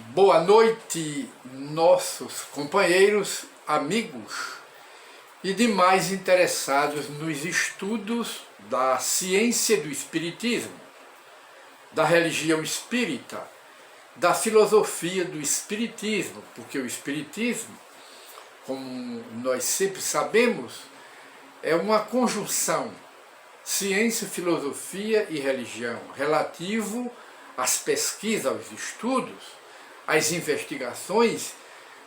Boa noite, nossos companheiros, amigos e demais interessados nos estudos da ciência do espiritismo, da religião espírita, da filosofia do espiritismo, porque o espiritismo, como nós sempre sabemos, é uma conjunção ciência, filosofia e religião, relativo às pesquisas, aos estudos, às investigações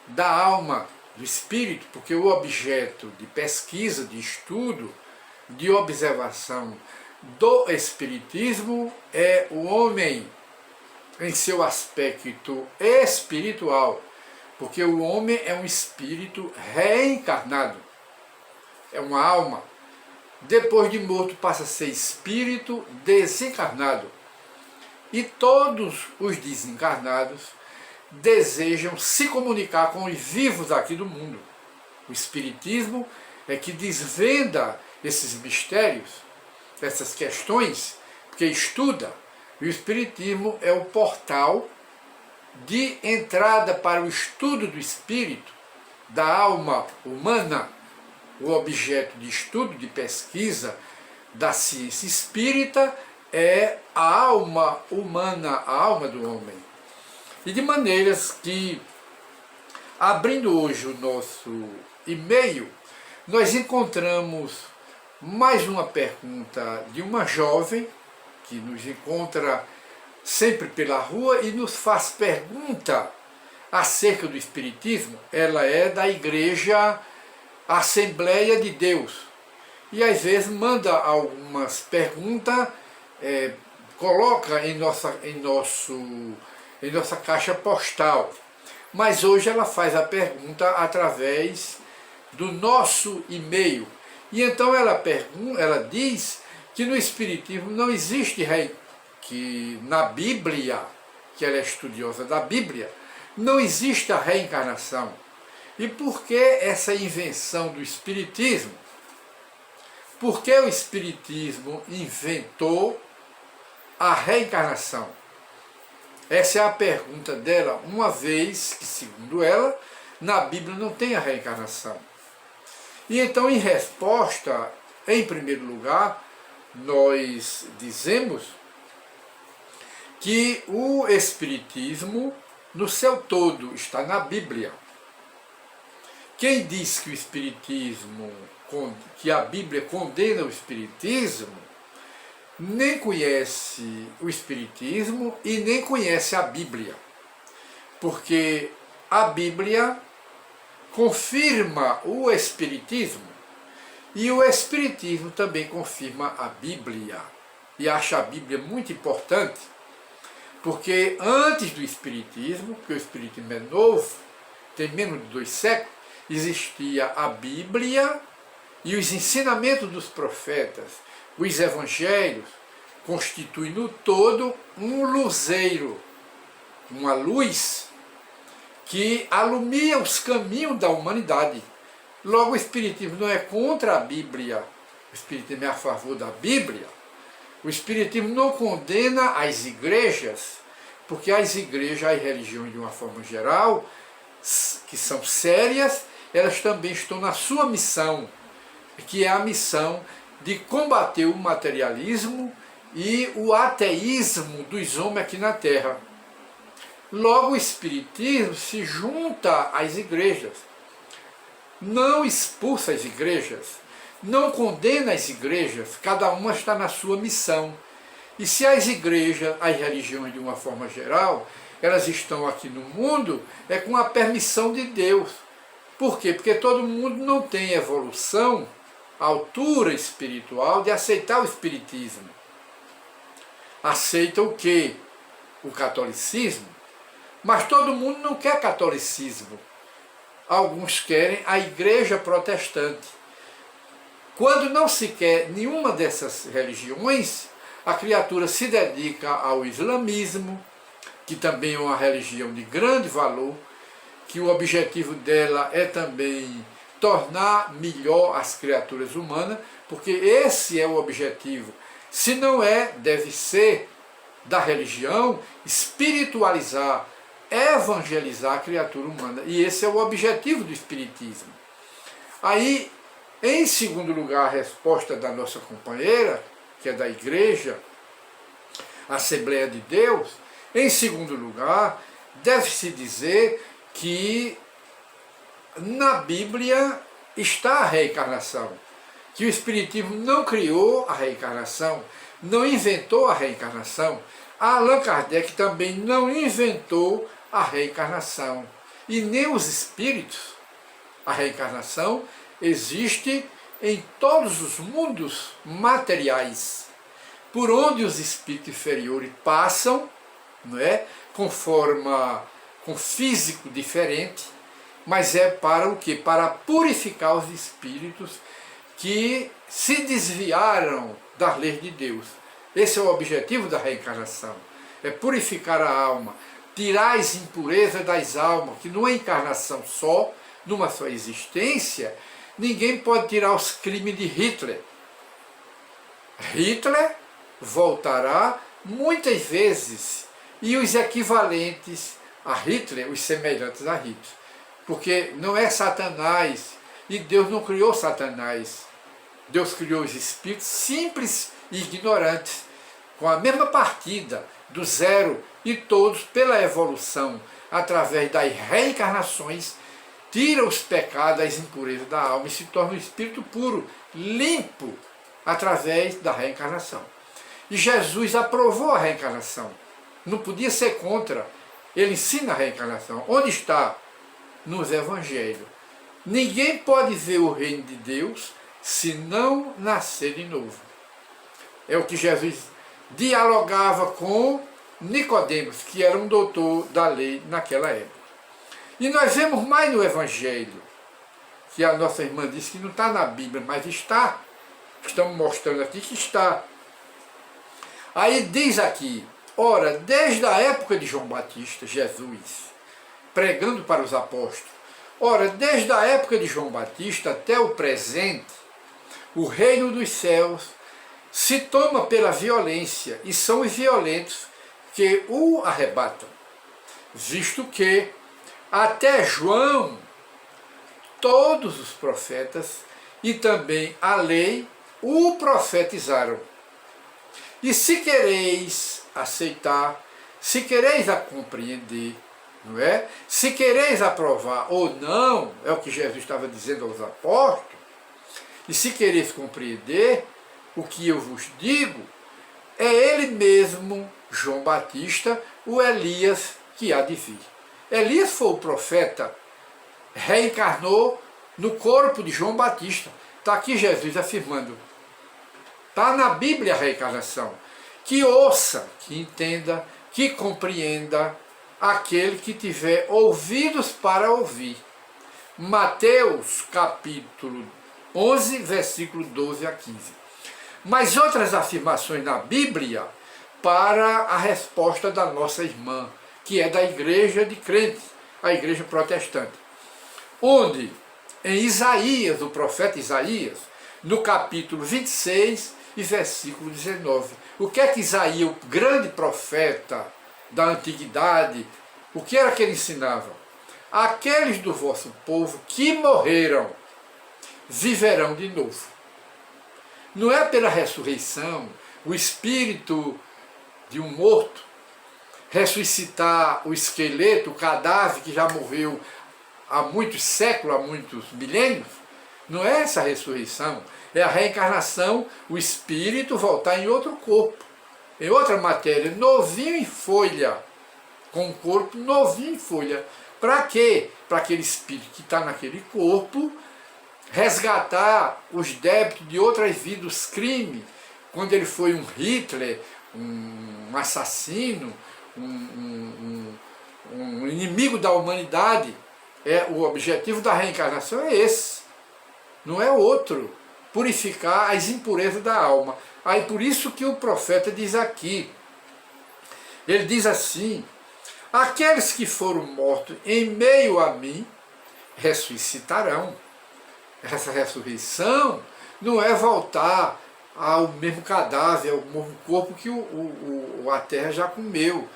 da alma, do espírito, porque o objeto de pesquisa, de estudo, de observação do espiritismo é o homem em seu aspecto espiritual, porque o homem é um espírito reencarnado, é uma alma. Depois de morto passa a ser espírito desencarnado. E todos os desencarnados desejam se comunicar com os vivos aqui do mundo. O espiritismo é que desvenda esses mistérios, essas questões, porque estuda. E o espiritismo é o portal de entrada para o estudo do espírito, da alma humana, o objeto de estudo, de pesquisa da ciência espírita é a alma humana, a alma do homem. E de maneiras que, abrindo hoje o nosso e-mail, nós encontramos mais uma pergunta de uma jovem que nos encontra sempre pela rua e nos faz pergunta acerca do espiritismo. Ela é da Igreja Assembleia de Deus e às vezes manda algumas perguntas, coloca em nossa caixa postal, mas hoje ela faz a pergunta através do nosso e-mail. E então ela diz que no espiritismo não existe que na Bíblia, que ela é estudiosa da Bíblia, não existe a reencarnação. E por que essa invenção do espiritismo? Por que o espiritismo inventou a reencarnação? Essa é a pergunta dela, uma vez que, segundo ela, na Bíblia não tem a reencarnação. E então, em resposta, em primeiro lugar, nós dizemos que o espiritismo, no seu todo, está na Bíblia. Quem diz que o espiritismo, que a Bíblia condena o espiritismo, nem conhece o espiritismo e nem conhece a Bíblia. Porque a Bíblia confirma o espiritismo e o espiritismo também confirma a Bíblia. E acha a Bíblia muito importante, porque antes do espiritismo, porque o espiritismo é novo, tem menos de 2 séculos, existia a Bíblia e os ensinamentos dos profetas. Os evangelhos constituem no todo um luzeiro, uma luz que alumia os caminhos da humanidade. Logo, o espiritismo não é contra a Bíblia, o espiritismo é a favor da Bíblia. O espiritismo não condena as igrejas, porque as igrejas, as religiões de uma forma geral, que são sérias, elas também estão na sua missão, que é a missão de combater o materialismo e o ateísmo dos homens aqui na Terra. Logo, o espiritismo se junta às igrejas, não expulsa as igrejas, não condena as igrejas, cada uma está na sua missão. E se as igrejas, as religiões de uma forma geral, elas estão aqui no mundo, é com a permissão de Deus. Por quê? Porque todo mundo não tem evolução, altura espiritual de aceitar o espiritismo. Aceita o quê? O catolicismo. Mas todo mundo não quer catolicismo. Alguns querem a igreja protestante. Quando não se quer nenhuma dessas religiões, a criatura se dedica ao islamismo, que também é uma religião de grande valor, que o objetivo dela é também tornar melhor as criaturas humanas, porque esse é o objetivo. Se não é, deve ser da religião espiritualizar, evangelizar a criatura humana. E esse é o objetivo do Espiritismo. Aí, em segundo lugar, a resposta da nossa companheira, que é da Igreja, Assembleia de Deus, em segundo lugar, deve-se dizer que na Bíblia está a reencarnação, que o Espiritismo não criou a reencarnação, não inventou a reencarnação. Allan Kardec também não inventou a reencarnação. E nem os espíritos. A reencarnação existe em todos os mundos materiais, por onde os espíritos inferiores passam, não é? Com físico diferente, mas é para o quê? Para purificar os espíritos que se desviaram das leis de Deus. Esse é o objetivo da reencarnação, é purificar a alma, tirar as impurezas das almas, que numa encarnação só, numa só existência, ninguém pode tirar os crimes de Hitler. Hitler voltará muitas vezes, e os equivalentes a Hitler, os semelhantes a Hitler, porque não é Satanás, e Deus não criou Satanás. Deus criou os espíritos simples e ignorantes, com a mesma partida, do zero, e todos, pela evolução, através das reencarnações, tira os pecados, as impurezas da alma e se torna um espírito puro, limpo, através da reencarnação. E Jesus aprovou a reencarnação, não podia ser contra. Ele ensina a reencarnação. Onde está? Nos Evangelhos. Ninguém pode ver o reino de Deus se não nascer de novo. É o que Jesus dialogava com Nicodemos, que era um doutor da lei naquela época. E nós vemos mais no Evangelho, que a nossa irmã disse que não está na Bíblia, mas está. Estamos mostrando aqui que está. Aí diz aqui, ora, desde a época de João Batista, Jesus, pregando para os apóstolos, ora, desde a época de João Batista até o presente, o reino dos céus se toma pela violência, e são os violentos que o arrebatam, visto que até João, todos os profetas e também a lei o profetizaram. E se quereis aceitar, se quereis a compreender, não é? Se quereis aprovar ou não, é o que Jesus estava dizendo aos apóstolos, e se quereis compreender o que eu vos digo, é ele mesmo, João Batista, o Elias que há de vir. Elias foi o profeta, reencarnou no corpo de João Batista. Está aqui Jesus afirmando. Está na Bíblia a reencarnação. Que ouça, que entenda, que compreenda aquele que tiver ouvidos para ouvir. Mateus capítulo 11, versículo 12 a 15. Mas outras afirmações na Bíblia para a resposta da nossa irmã, que é da igreja de crentes, a igreja protestante. Onde, em Isaías, o profeta Isaías, no capítulo 26 e versículo 19, o que é que Isaías, o grande profeta da antiguidade, o que era que ele ensinava? Aqueles do vosso povo que morreram, viverão de novo. Não é pela ressurreição, o espírito de um morto, ressuscitar o esqueleto, o cadáver que já morreu há muitos séculos, há muitos milênios. Não é essa a ressurreição, é a reencarnação, o espírito voltar em outro corpo, em outra matéria, novinho em folha, com um corpo novinho em folha. Para quê? Para aquele espírito que está naquele corpo resgatar os débitos de outras vidas, os crimes, quando ele foi um Hitler, um assassino, um inimigo da humanidade. O objetivo da reencarnação é esse, não é outro, purificar as impurezas da alma. Aí por isso que o profeta diz aqui, ele diz assim, aqueles que foram mortos em meio a mim, ressuscitarão. Essa ressurreição não é voltar ao mesmo cadáver, ao mesmo corpo que a terra já comeu.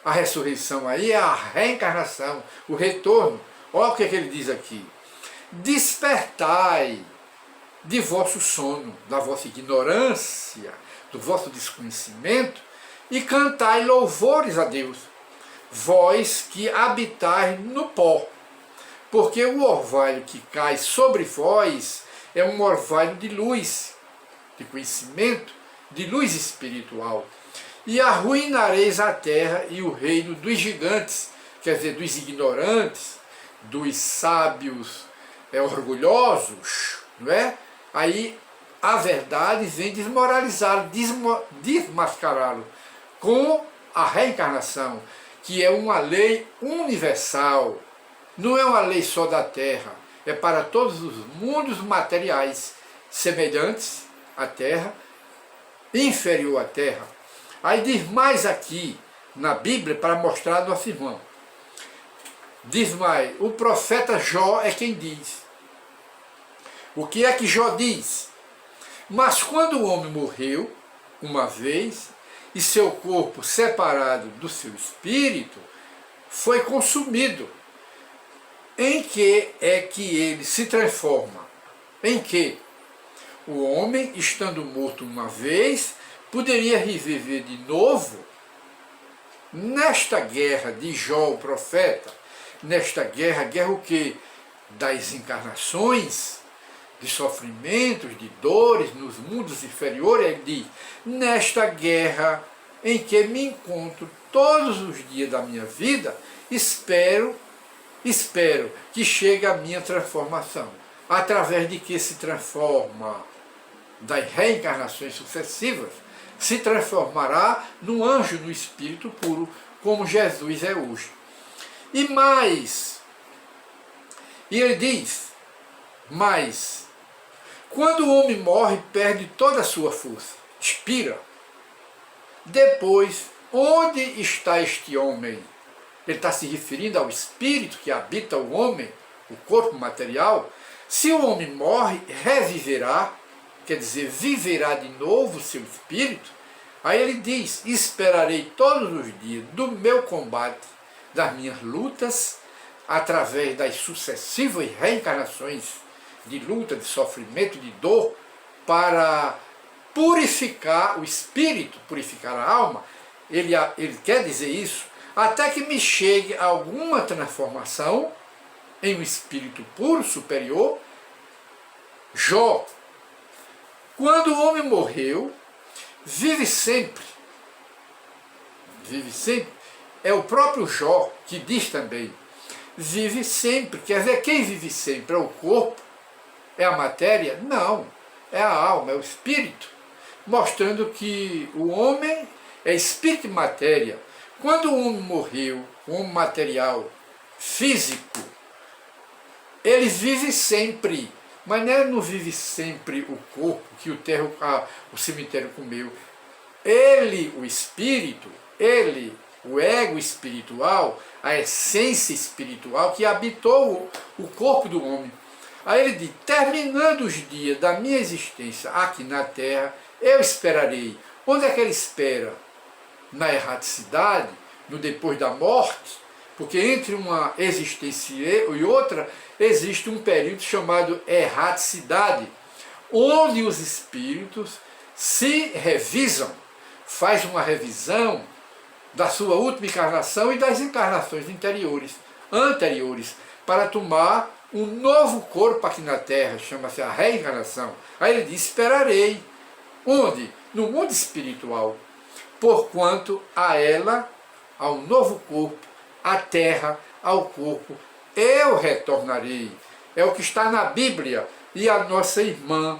A ressurreição aí é a reencarnação, o retorno. Olha o que ele diz aqui. Despertai de vosso sono, da vossa ignorância, do vosso desconhecimento, e cantai louvores a Deus, vós que habitais no pó, porque o orvalho que cai sobre vós é um orvalho de luz, de conhecimento, de luz espiritual. E arruinareis a terra e o reino dos gigantes, quer dizer, dos ignorantes, dos sábios orgulhosos, não é? Aí a verdade vem desmoralizá-lo, desmascará-lo com a reencarnação, que é uma lei universal. Não é uma lei só da Terra, é para todos os mundos materiais semelhantes à Terra, inferior à Terra. Aí diz mais aqui na Bíblia para mostrar a nosso irmão. Diz mais, o profeta Jó é quem diz. O que é que Jó diz? Mas quando o homem morreu, uma vez, e seu corpo separado do seu espírito, foi consumido. Em que é que ele se transforma? Em que? O homem, estando morto uma vez, poderia reviver de novo? Nesta guerra de Jó, o profeta, nesta guerra, guerra o quê? Das encarnações, de sofrimentos, de dores nos mundos inferiores, ele diz, nesta guerra em que me encontro todos os dias da minha vida, espero que chegue a minha transformação. Através de que se transforma? Das reencarnações sucessivas, se transformará no anjo, no espírito puro, como Jesus é hoje. E mais, e ele diz, mas, quando o homem morre, perde toda a sua força, expira. Depois, onde está este homem? Ele está se referindo ao espírito que habita o homem, o corpo material. Se o homem morre, reviverá, quer dizer, viverá de novo o seu espírito. Aí ele diz, esperarei todos os dias do meu combate, das minhas lutas, através das sucessivas reencarnações de luta, de sofrimento, de dor, para purificar o espírito, purificar a alma. Ele quer dizer isso, até que me chegue alguma transformação em um espírito puro, superior. Jó, quando o homem morreu, vive sempre, é o próprio Jó que diz também, vive sempre, quer dizer, quem vive sempre? É o corpo? É a matéria? Não, é a alma, é o espírito, mostrando que o homem é espírito e matéria. Quando o homem morreu, o homem material, físico, ele vive sempre, mas não vive sempre o corpo que o cemitério comeu. Ele, o espírito, ele, o ego espiritual, a essência espiritual que habitou o corpo do homem. Aí ele diz, terminando os dias da minha existência aqui na Terra, eu esperarei. Onde é que ele espera? Na erraticidade, no depois da morte, porque entre uma existência e outra existe um período chamado erraticidade, onde os espíritos se revisam, faz uma revisão da sua última encarnação e das encarnações anteriores, para tomar um novo corpo aqui na Terra, chama-se a reencarnação. Aí ele diz, esperarei. Onde? No mundo espiritual. Porquanto a ela, ao novo corpo, à Terra, ao corpo, eu retornarei. É o que está na Bíblia. E a nossa irmã